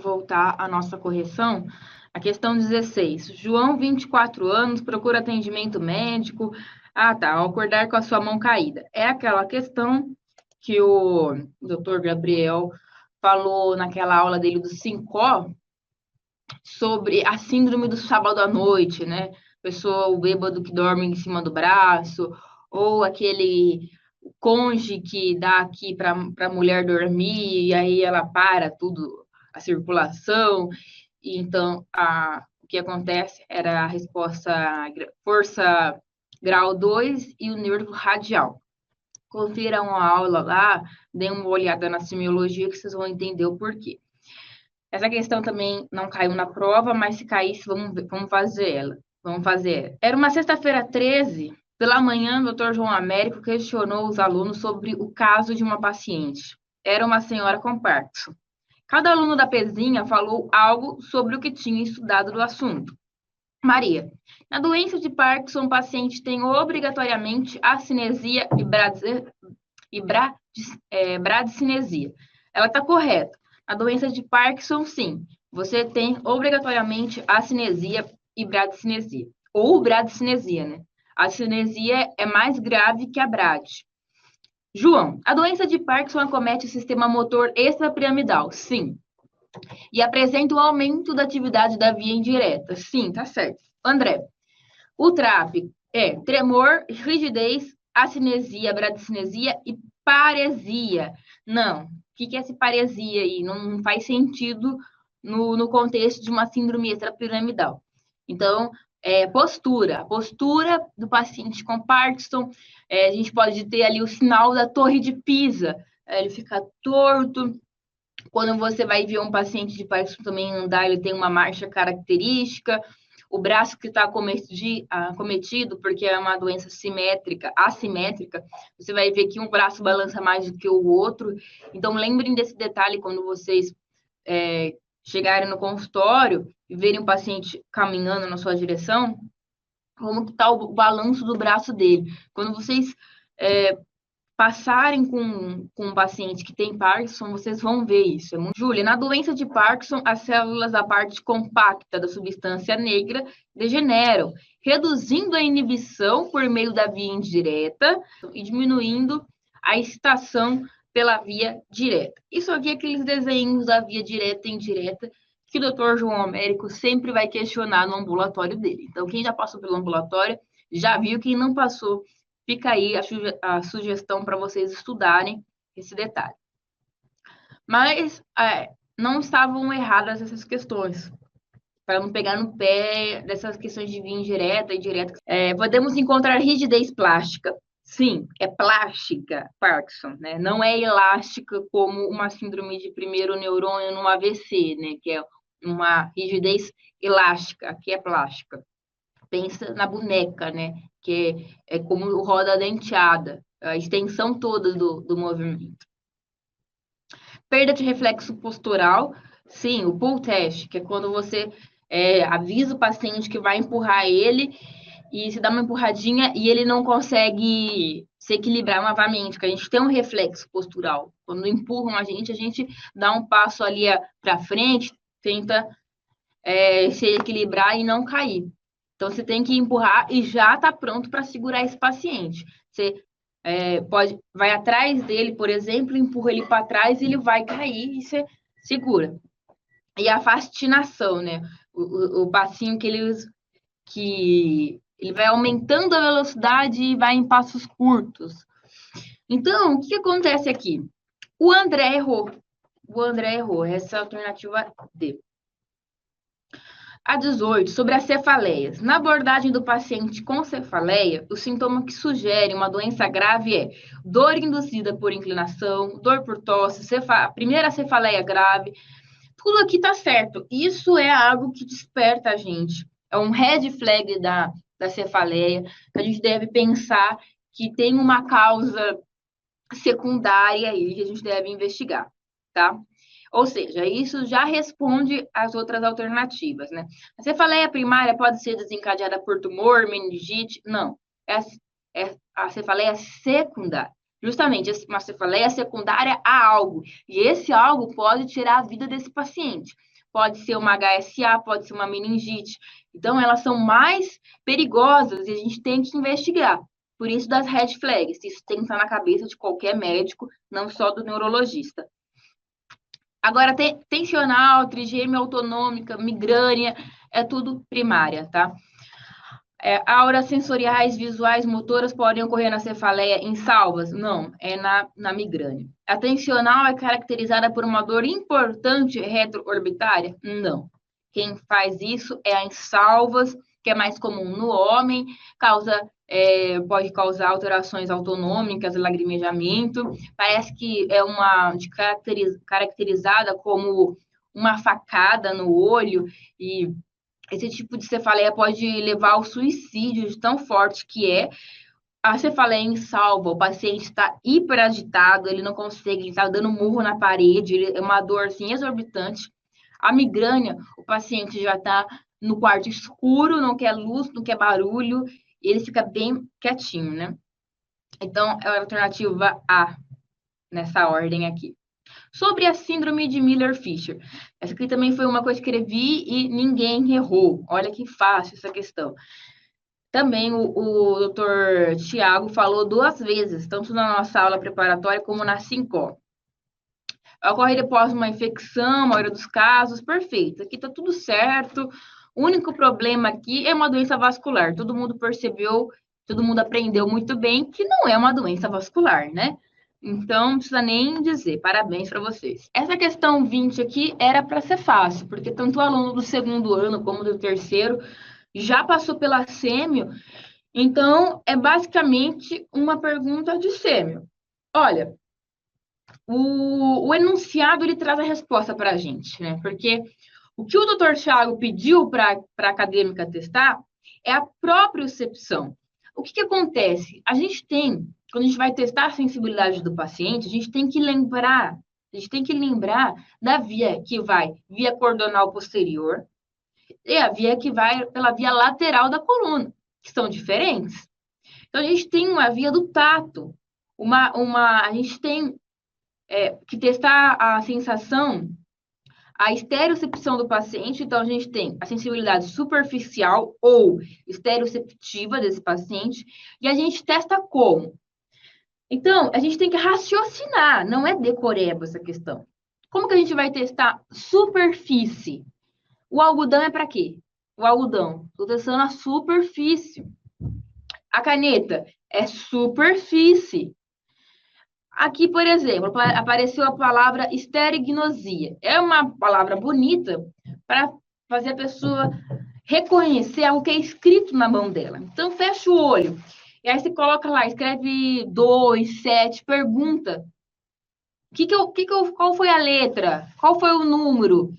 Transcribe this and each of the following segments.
Vamos voltar à nossa correção. A questão 16. João, 24 anos, procura atendimento médico. Ah, tá. Ao acordar com a sua mão caída. É aquela questão que o doutor Gabriel falou naquela aula dele do 5O sobre a síndrome do sábado à noite, né? Pessoa, o bêbado que dorme em cima do braço, ou aquele cônjuge que dá aqui para a mulher dormir e aí ela para tudo, a circulação. E então, o que acontece era a resposta força grau 2 e o nervo radial. Confiram a aula lá, deem uma olhada na semiologia que vocês vão entender o porquê. Essa questão também não caiu na prova, mas se caísse, vamos fazer ela. Vamos fazer. Era uma sexta-feira 13, pela manhã, o Dr. João Américo questionou os alunos sobre o caso de uma paciente. Era uma senhora com Parkinson. Cada aluno da pezinha falou algo sobre o que tinha estudado do assunto. Maria, na doença de Parkinson, o paciente tem obrigatoriamente acinesia e bradicinesia. Ela está correta. A doença de Parkinson, sim, você tem obrigatoriamente acinesia e bradicinesia. Ou bradicinesia, né? A cinesia é mais grave que a brad. João, a doença de Parkinson acomete o sistema motor extrapiramidal, sim. E apresenta um aumento da atividade da via indireta, sim, tá certo. André, o TRAP é tremor, rigidez, acinesia, bradicinesia e paresia. Não, o que é essa paresia aí? Não faz sentido no contexto de uma síndrome extrapiramidal. Então, postura. A postura do paciente com Parkinson, a gente pode ter ali o sinal da torre de Pisa. Ele fica torto. Quando você vai ver um paciente de Parkinson também andar, ele tem uma marcha característica. O braço que está acometido, porque é uma doença assimétrica, você vai ver que um braço balança mais do que o outro. Então, lembrem desse detalhe quando vocês chegarem no consultório e verem um paciente caminhando na sua direção, como que está o balanço do braço dele. Quando vocês passarem com um paciente que tem Parkinson, vocês vão ver isso. Júlia, na doença de Parkinson, as células da parte compacta da substância negra degeneram, reduzindo a inibição por meio da via indireta e diminuindo a excitação pela via direta. Isso aqui é aqueles desenhos da via direta e indireta que o Dr. João Américo sempre vai questionar no ambulatório dele. Então, quem já passou pelo ambulatório já viu, quem não passou, fica aí a sugestão para vocês estudarem esse detalhe. Mas não estavam erradas essas questões, para não pegar no pé dessas questões de via indireta e direta. Podemos encontrar rigidez plástica. Sim, é plástica, Parkinson, né? Não é elástica como uma síndrome de primeiro neurônio no AVC, né? Que é uma rigidez elástica, aqui é plástica. Pensa na boneca, né? Que é como roda denteada, a extensão toda do movimento. Perda de reflexo postural, sim, o pull test, que é quando você avisa o paciente que vai empurrar ele e se dá uma empurradinha e ele não consegue se equilibrar novamente, porque a gente tem um reflexo postural. Quando empurram a gente dá um passo ali para frente, tenta se equilibrar e não cair. Então, você tem que empurrar e já está pronto para segurar esse paciente. Você vai atrás dele, por exemplo, empurra ele para trás e ele vai cair e você segura. E a fastinação, né? O passinho que ele vai aumentando a velocidade e vai em passos curtos. Então, o que acontece aqui? O André errou. Essa é a alternativa D. A 18, sobre as cefaleias. Na abordagem do paciente com cefaleia, o sintoma que sugere uma doença grave é dor induzida por inclinação, dor por tosse, primeira cefaleia grave. Tudo aqui está certo. Isso é algo que desperta a gente. É um red flag da cefaleia, que a gente deve pensar que tem uma causa secundária aí que a gente deve investigar, tá? Ou seja, isso já responde às outras alternativas, né? A cefaleia primária pode ser desencadeada por tumor, meningite? Não. É a cefaleia secundária. Justamente, uma cefaleia secundária a algo. E esse algo pode tirar a vida desse paciente. pode ser uma HSA, pode ser uma meningite. Então, elas são mais perigosas e a gente tem que investigar. Por isso das red flags. Isso tem que estar na cabeça de qualquer médico, não só do neurologista. Agora, tensional, trigêmea autonômica, migrânia, é tudo primária, tá? Auras sensoriais, visuais, motoras podem ocorrer na cefaleia em salvas? Não, é na migrânia. A tensional é caracterizada por uma dor importante retroorbitária? Não. Quem faz isso é a insalvas, que é mais comum no homem, pode causar alterações autonômicas, lagrimejamento. Parece que é caracterizada como uma facada no olho e esse tipo de cefaleia pode levar ao suicídio de tão forte que é. A cefaleia insalva, o paciente está hiperagitado, ele não consegue, ele está dando murro na parede, é uma dor assim, exorbitante. A migrânia, o paciente já está no quarto escuro, não quer luz, não quer barulho, e ele fica bem quietinho, né? Então, é a alternativa A, nessa ordem aqui. Sobre a síndrome de Miller-Fisher. Essa aqui também foi uma coisa que eu escrevi e ninguém errou. Olha que fácil essa questão. Também o doutor Tiago falou 2 vezes, tanto na nossa aula preparatória como na 5. Ocorre após uma infecção, a maioria dos casos, perfeito. Aqui está tudo certo. O único problema aqui é uma doença vascular. Todo mundo percebeu, todo mundo aprendeu muito bem que não é uma doença vascular, né? Então, não precisa nem dizer. Parabéns para vocês. Essa questão 20 aqui era para ser fácil, porque tanto o aluno do 2º ano como do 3º já passou pela sêmio. Então, é basicamente uma pergunta de sêmio. Olha, o enunciado, ele traz a resposta para a gente, né? Porque o que o doutor Thiago pediu para a acadêmica testar é a propriocepção. O que acontece? Quando a gente vai testar a sensibilidade do paciente, a gente tem que lembrar da via que vai via cordonal posterior e a via que vai pela via lateral da coluna, que são diferentes. Então, a gente tem uma via do tato, a gente tem que testar a sensação, a estereocepção do paciente. Então, a gente tem a sensibilidade superficial ou estereoceptiva desse paciente, e a gente testa como? Então, a gente tem que raciocinar, não é decoreba essa questão. Como que a gente vai testar superfície? O algodão é para quê? O algodão, estou testando a superfície. A caneta é superfície. Aqui, por exemplo, apareceu a palavra esterignosia. É uma palavra bonita para fazer a pessoa reconhecer algo que é escrito na mão dela. Então, fecha o olho. E aí você coloca lá, escreve 2, 7, pergunta. Qual foi a letra? Qual foi o número?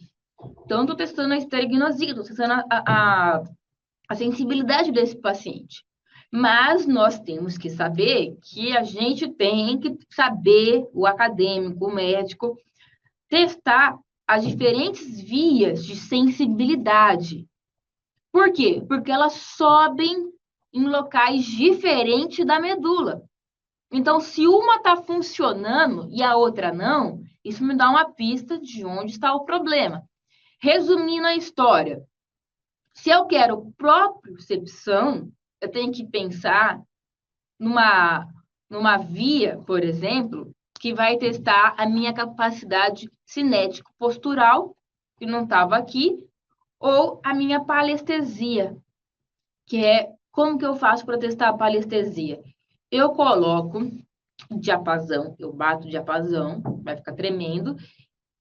Então, estou testando a esterignosia, estou testando a sensibilidade desse paciente. Mas nós temos que saber que a gente tem que saber, o acadêmico, o médico, testar as diferentes vias de sensibilidade. Por quê? Porque elas sobem em locais diferentes da medula. Então, se uma está funcionando e a outra não, isso me dá uma pista de onde está o problema. Resumindo a história, se eu quero propriocepção, eu tenho que pensar numa via, por exemplo, que vai testar a minha capacidade cinético-postural, que não estava aqui, ou a minha palestesia, que é como que eu faço para testar a palestesia? Eu coloco diapasão, eu bato o diapasão, vai ficar tremendo,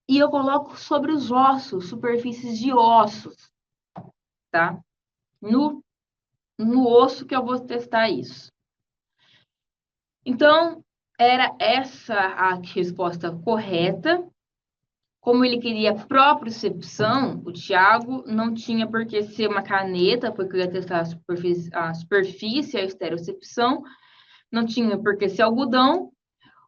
e eu coloco sobre os ossos, superfícies de ossos, tá? No osso que eu vou testar isso. Então, era essa a resposta correta. Como ele queria propriocepção, o Thiago não tinha por que ser uma caneta, porque eu ia testar a superfície, a estereocepção, não tinha por que ser algodão.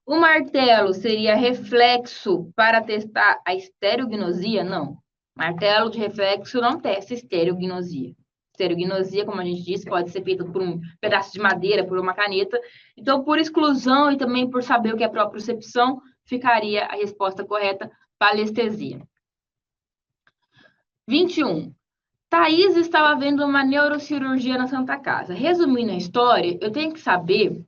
O martelo seria reflexo para testar a estereognosia? Não. Martelo de reflexo não testa estereognosia. Estereognosia, como a gente disse, pode ser feita por um pedaço de madeira, por uma caneta. Então, por exclusão e também por saber o que é propriocepção, ficaria a resposta correta, palestesia. 21. Thaís estava vendo uma neurocirurgia na Santa Casa. Resumindo a história, eu tenho que saber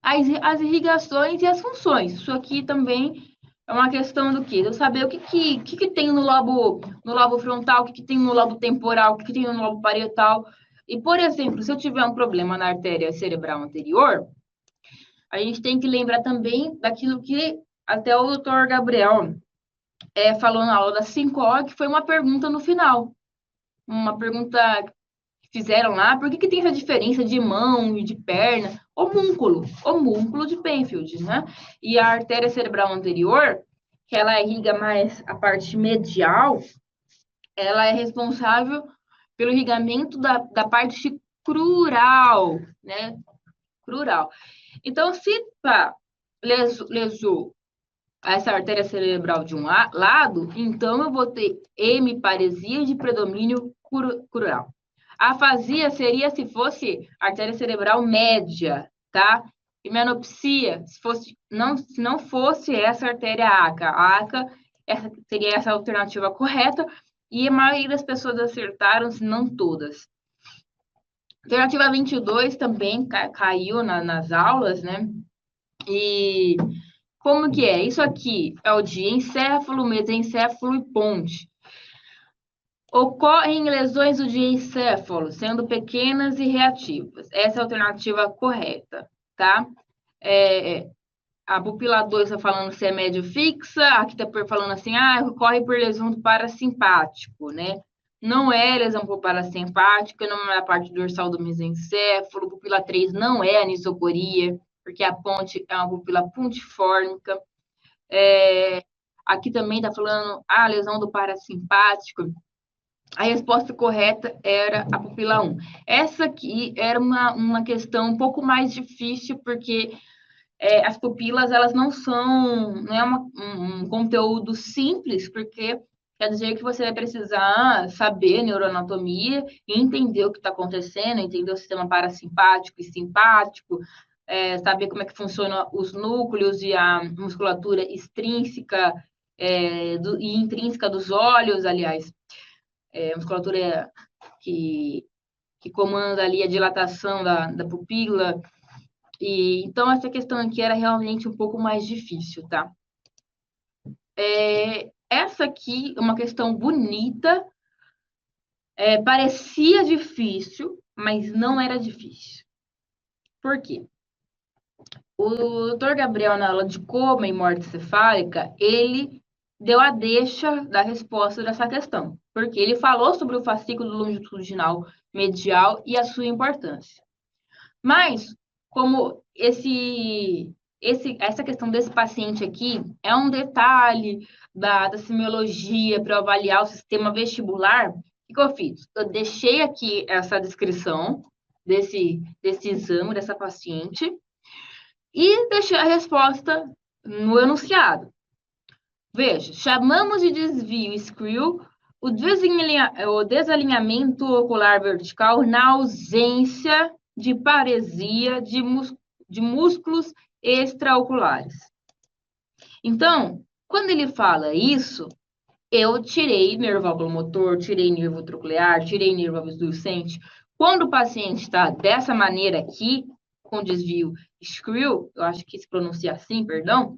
as irrigações e as funções. Isso aqui também é uma questão do quê? Eu saber o que tem no lobo frontal, o que tem no lobo temporal, o que tem no lobo parietal. E, por exemplo, se eu tiver um problema na artéria cerebral anterior, a gente tem que lembrar também daquilo que até o doutor Gabriel falou na aula da 5O, que foi uma pergunta no final. Uma pergunta que fizeram lá, por que tem essa diferença de mão e de perna? Homúnculo de Penfield, né? E a artéria cerebral anterior, que ela irriga mais a parte medial, ela é responsável pelo irrigamento da parte crural, né? Crural. Então, se lesou essa artéria cerebral de um lado, então eu vou ter hemiparesia de predomínio crural. Afasia seria se fosse artéria cerebral média, tá? Himenopsia, se não fosse essa artéria ACA. A ACA seria essa alternativa correta, e a maioria das pessoas acertaram, se não todas. Alternativa 22 também caiu nas aulas, né? E como que é? Isso aqui é o diencéfalo, mesencéfalo e ponte. Ocorrem lesões do diencéfalo, sendo pequenas e reativas. Essa é a alternativa correta, tá? A pupila 2 está falando se é médio fixa, aqui está falando assim, ocorre por lesão do parasimpático, né? Não é lesão por parasimpático, não é a parte dorsal do mesencéfalo, pupila 3 não é anisocoria, porque a ponte é uma pupila pontifórmica. Aqui também está falando a lesão do parasimpático. A resposta correta era a pupila 1. Essa aqui era uma questão um pouco mais difícil, porque as pupilas, elas não é um conteúdo simples, porque quer dizer que você vai precisar saber neuroanatomia e entender o que está acontecendo, entender o sistema parasimpático e simpático, saber como é que funcionam os núcleos e a musculatura extrínseca e intrínseca dos olhos, aliás, musculatura que comanda ali a dilatação da pupila. E então essa questão aqui era realmente um pouco mais difícil, tá? Essa aqui é uma questão bonita, parecia difícil, mas não era difícil. Por quê? O doutor Gabriel, na aula de coma e morte cefálica, ele deu a deixa da resposta dessa questão, porque ele falou sobre o fascículo longitudinal medial e a sua importância. Mas, como essa questão desse paciente aqui é um detalhe da semiologia para avaliar o sistema vestibular, o que eu fiz? Eu deixei aqui essa descrição desse exame, dessa paciente, e deixei a resposta no enunciado. Veja, chamamos de desvio screw o desalinhamento ocular vertical na ausência de paresia de músculos extraoculares. Então, quando ele fala isso, eu tirei nervo oculomotor, tirei nervo troclear, tirei nervo abducente. Quando o paciente está dessa maneira aqui, com desvio screw, eu acho que se pronuncia assim, perdão,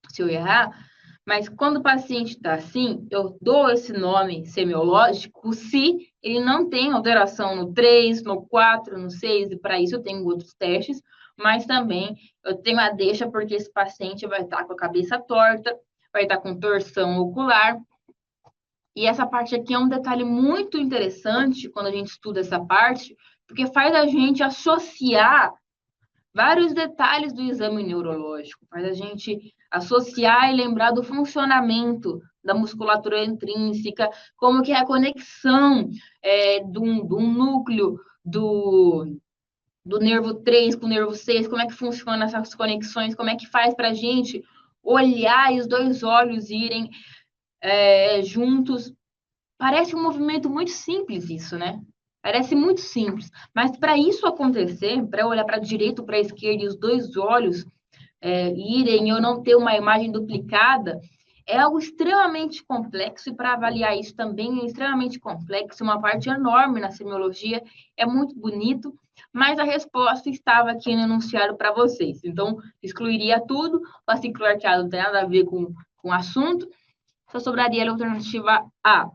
se eu errar, mas quando o paciente está assim, eu dou esse nome semiológico se ele não tem alteração no 3, no 4, no 6, e para isso eu tenho outros testes, mas também eu tenho a deixa porque esse paciente vai estar com a cabeça torta, vai estar com torção ocular. E essa parte aqui é um detalhe muito interessante quando a gente estuda essa parte, porque faz a gente associar vários detalhes do exame neurológico, faz a gente associar e lembrar do funcionamento da musculatura intrínseca, como que é a conexão de um núcleo do nervo 3 com o nervo 6, como é que funciona essas conexões, como é que faz para a gente olhar e os dois olhos irem juntos. Parece um movimento muito simples isso, né? Parece muito simples, mas para isso acontecer, para eu olhar para a direita ou para a esquerda e os dois olhos irem, eu não ter uma imagem duplicada, é algo extremamente complexo, e para avaliar isso também é extremamente complexo, uma parte enorme na semiologia, é muito bonito, mas a resposta estava aqui no enunciado para vocês. Então, excluiria tudo, o ciclo arqueado não tem nada a ver com o assunto, só sobraria a alternativa A.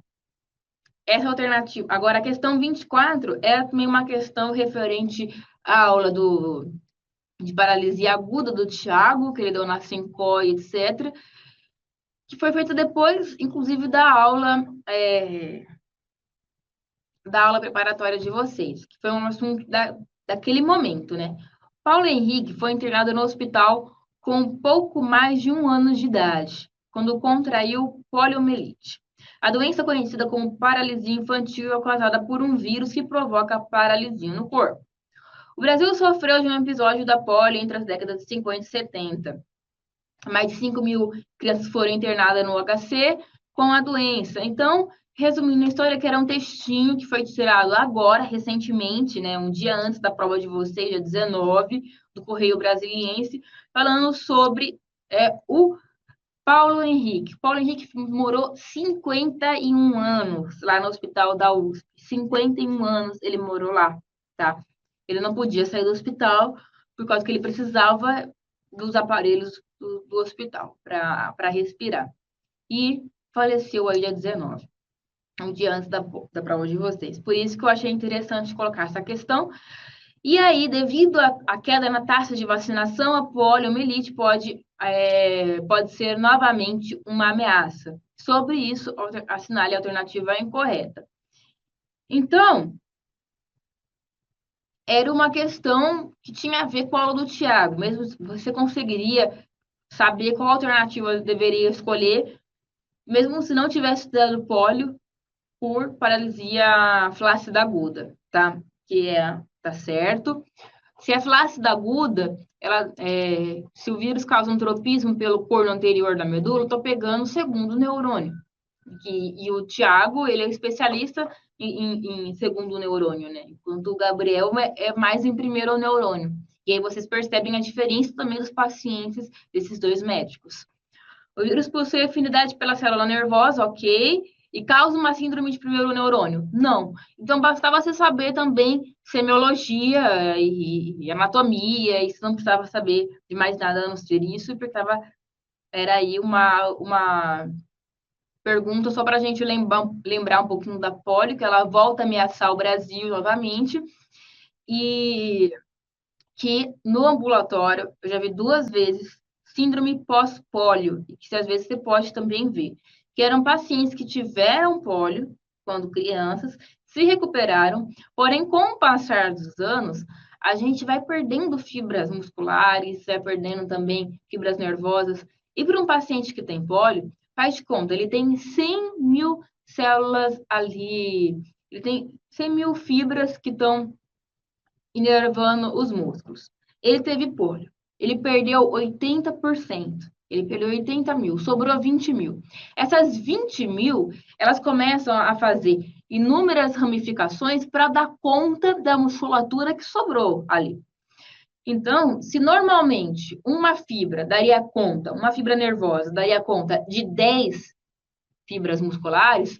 Essa alternativa. Agora, a questão 24 é também uma questão referente à aula de paralisia aguda do Tiago, que ele deu na SINCOI, etc., que foi feita depois, inclusive, da aula preparatória de vocês, que foi um assunto daquele momento, né? Paulo Henrique foi internado no hospital com pouco mais de 1 ano de idade, quando contraiu poliomielite. A doença conhecida como paralisia infantil é causada por um vírus que provoca paralisia no corpo. O Brasil sofreu de um episódio da polio entre as décadas de 50 e 70. Mais de 5 mil crianças foram internadas no HC com a doença. Então, resumindo a história, que era um textinho que foi tirado agora, recentemente, né, um dia antes da prova de vocês, dia 19, do Correio Brasiliense, falando sobre o Paulo Henrique. Paulo Henrique morou 51 anos lá no hospital da USP. 51 anos ele morou lá, tá? Ele não podia sair do hospital por causa que ele precisava dos aparelhos do hospital para respirar. E faleceu aí dia 19, um dia antes da prova de vocês. Por isso que eu achei interessante colocar essa questão. E aí, devido à queda na taxa de vacinação, a poliomielite pode ser novamente uma ameaça. Sobre isso, assinale a alternativa incorreta. Então, era uma questão que tinha a ver com a aula do Tiago. Mesmo você conseguiria saber qual alternativa deveria escolher, mesmo se não tivesse estudado pólio por paralisia flácida aguda, tá? Tá certo. Se é flácida aguda, se o vírus causa um tropismo pelo corno anterior da medula, eu estou pegando o segundo neurônio. E o Tiago, ele é especialista em segundo neurônio, né? Enquanto o Gabriel é mais em primeiro neurônio. E aí vocês percebem a diferença também dos pacientes desses dois médicos. O vírus possui afinidade pela célula nervosa, ok, e causa uma síndrome de primeiro neurônio? Não. Então, bastava você saber também semiologia e anatomia, e você não precisava saber de mais nada a não ser isso, porque era aí uma pergunta só para a gente lembrar um pouquinho da polio, que ela volta a ameaçar o Brasil novamente, e que no ambulatório, eu já vi 2 vezes, síndrome pós-pólio, que às vezes você pode também ver, que eram pacientes que tiveram pólio quando crianças, se recuperaram, porém, com o passar dos anos, a gente vai perdendo fibras musculares, vai perdendo também fibras nervosas, e para um paciente que tem pólio, faz de conta, ele tem 100 mil células ali, ele tem 100 mil fibras que estão inervando os músculos. Ele teve pólio. Ele perdeu 80%. Ele perdeu 80 mil, sobrou 20 mil. Essas 20 mil, elas começam a fazer inúmeras ramificações para dar conta da musculatura que sobrou ali. Então, se normalmente uma fibra nervosa daria conta de 10 fibras musculares,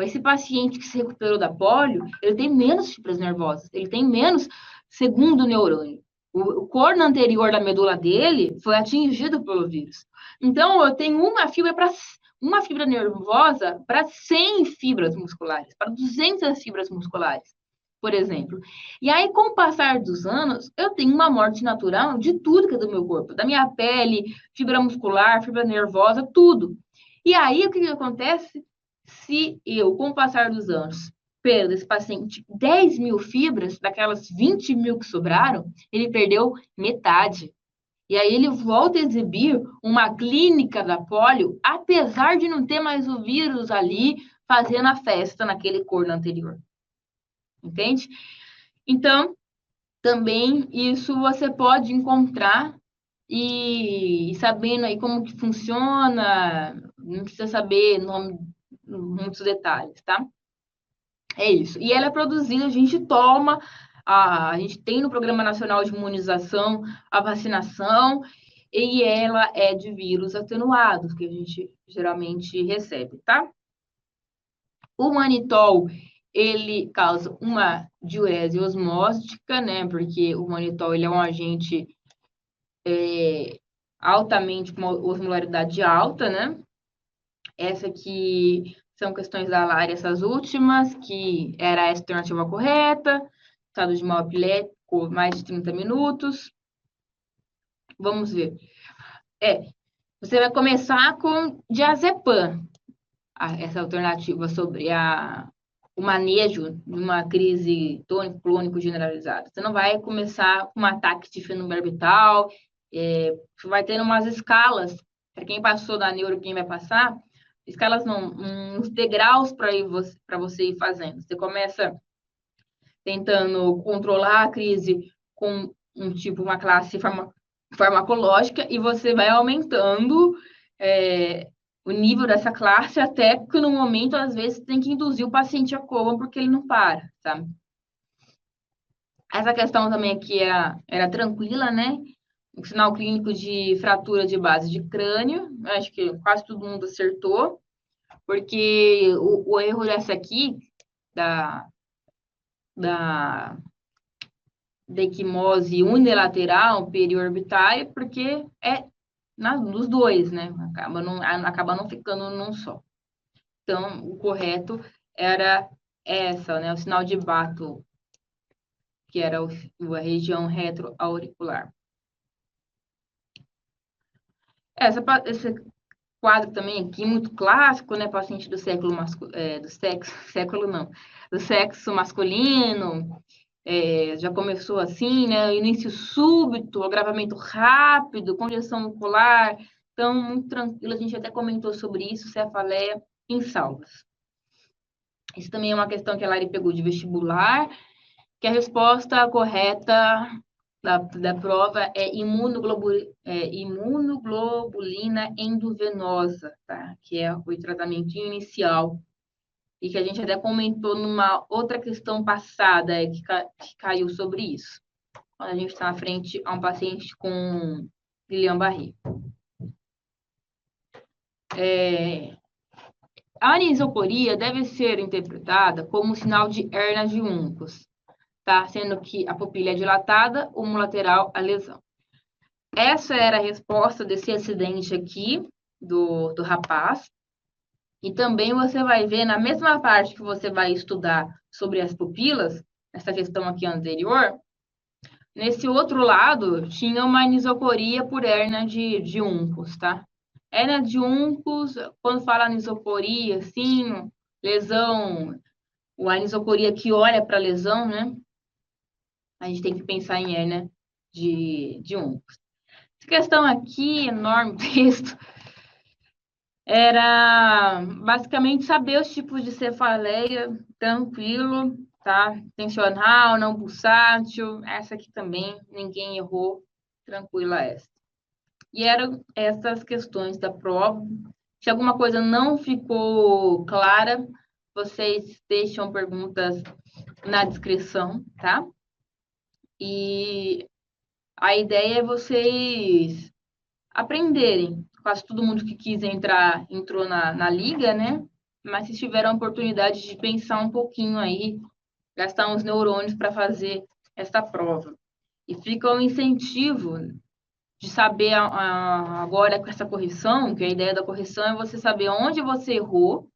esse paciente que se recuperou da polio, ele tem menos fibras nervosas, ele tem menos segundo neurônio. O corno anterior da medula dele foi atingido pelo vírus. Então, eu tenho uma fibra nervosa para 100 fibras musculares, para 200 fibras musculares, por exemplo. E aí, com o passar dos anos, eu tenho uma morte natural de tudo que é do meu corpo, da minha pele, fibra muscular, fibra nervosa, tudo. E aí, o que acontece? Se eu, com o passar dos anos, perdo esse paciente 10 mil fibras, daquelas 20 mil que sobraram, ele perdeu metade. E aí ele volta a exibir uma clínica da polio, apesar de não ter mais o vírus ali fazendo a festa naquele corno anterior. Entende? Então, também isso você pode encontrar e sabendo aí como que funciona, não precisa saber nome, muitos detalhes, tá? É isso. E ela é produzida, a gente gente tem no Programa Nacional de Imunização a vacinação, e ela é de vírus atenuados, que a gente geralmente recebe, tá? O manitol, ele causa uma diurese osmótica, né? Porque o manitol, ele é um agente altamente, com uma osmolaridade alta, né? Essa aqui são questões da Lari, essas últimas, que era essa alternativa correta, estado de mal epilético, mais de 30 minutos. Vamos ver. Você vai começar com diazepam, essa alternativa sobre o manejo de uma crise tônico-clônico generalizada. Você não vai começar com um ataque de fenobarbital, você vai ter umas escalas, para quem passou da neuro, quem vai passar, escalas não, uns degraus para você ir fazendo. Você começa tentando controlar a crise com uma classe farmacológica, e você vai aumentando o nível dessa classe, até que no momento, às vezes, tem que induzir o paciente a coma, porque ele não para, tá? Essa questão também aqui era tranquila, né? O sinal clínico de fratura de base de crânio, acho que quase todo mundo acertou, porque o erro dessa aqui, da equimose unilateral periorbitária, porque nos dois, né? Acaba não ficando num só. Então, o correto era essa, né? O sinal de Bato, que era a região retroauricular. Esse quadro também aqui, muito clássico, né? Paciente do do sexo masculino, já começou assim, né? Início súbito, agravamento rápido, congestão muscular. Então, muito tranquilo, a gente até comentou sobre isso, cefaleia em salvas. Isso também é uma questão que a Lari pegou de vestibular, que a resposta correta da prova é imunoglobulina endovenosa, tá? Que é o tratamento inicial, e que a gente até comentou numa outra questão passada que caiu sobre isso, quando a gente está na frente a um paciente com Guillain-Barré. A anisocoria deve ser interpretada como sinal de hérnia de Uncus, tá? Sendo que a pupila é dilatada, umolateral a lesão. Essa era a resposta desse acidente aqui do rapaz. E também você vai ver, na mesma parte que você vai estudar sobre as pupilas, essa questão aqui anterior, nesse outro lado tinha uma anisocoria por hérnia de Uncus, tá? Hérnia de Uncus, quando fala anisocoria, assim, lesão, a anisocoria que olha para a lesão, né? A gente tem que pensar em hérnia de Uncus. Essa questão aqui, enorme texto, era basicamente saber os tipos de cefaleia, tranquilo, tá? Tensional, não pulsátil, essa aqui também, ninguém errou, tranquila essa. E eram essas questões da prova. Se alguma coisa não ficou clara, vocês deixam perguntas na descrição, tá? E a ideia é vocês aprenderem. Quase todo mundo que quis entrar, entrou na liga, né? Mas se tiveram a oportunidade de pensar um pouquinho aí, gastar uns neurônios para fazer essa prova. E fica um incentivo de saber agora com essa correção, que a ideia da correção é você saber onde você errou,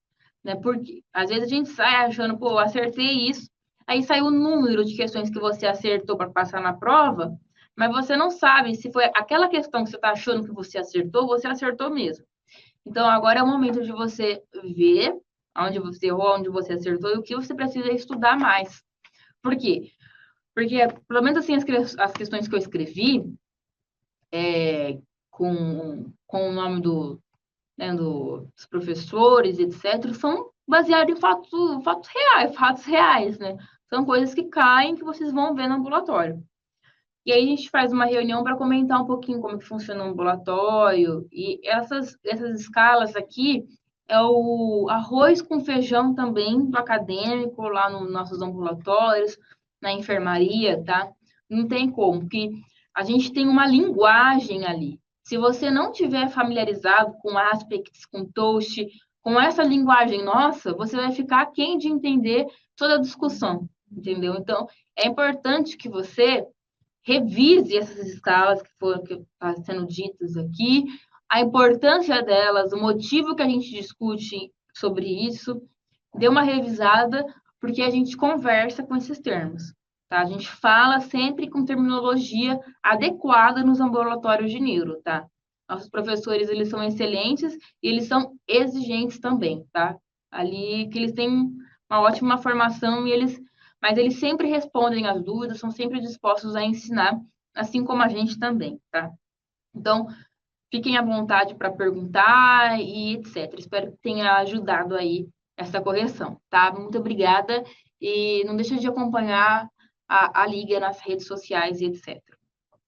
né? Porque às vezes a gente sai achando, pô, acertei isso, aí sai o número de questões que você acertou para passar na prova, mas você não sabe se foi aquela questão que você está achando que você acertou mesmo. Então, agora é o momento de você ver onde você errou, onde você acertou e o que você precisa estudar mais. Por quê? Porque, pelo menos assim, as questões que eu escrevi, com o nome dos professores, etc., são baseados em fatos reais, né? São coisas que caem que vocês vão ver no ambulatório. E aí a gente faz uma reunião para comentar um pouquinho como que funciona o ambulatório. E essas escalas aqui é o arroz com feijão também do acadêmico, lá nos nossos ambulatórios, na enfermaria, tá? Não tem como, porque a gente tem uma linguagem ali. Se você não tiver familiarizado com aspects, com toast, com essa linguagem nossa, você vai ficar aquém de entender toda a discussão, entendeu? Então, é importante que você revise essas escalas que foram sendo ditas aqui, a importância delas, o motivo que a gente discute sobre isso, dê uma revisada, porque a gente conversa com esses termos. Tá? A gente fala sempre com terminologia adequada nos ambulatórios de neuro, tá? Nossos professores, eles são excelentes e eles são exigentes também, tá? Ali que eles têm uma ótima formação mas eles sempre respondem às dúvidas, são sempre dispostos a ensinar, assim como a gente também, tá? Então, fiquem à vontade para perguntar e etc. Espero que tenha ajudado aí essa correção, tá? Muito obrigada e não deixe de acompanhar a Liga nas redes sociais e etc.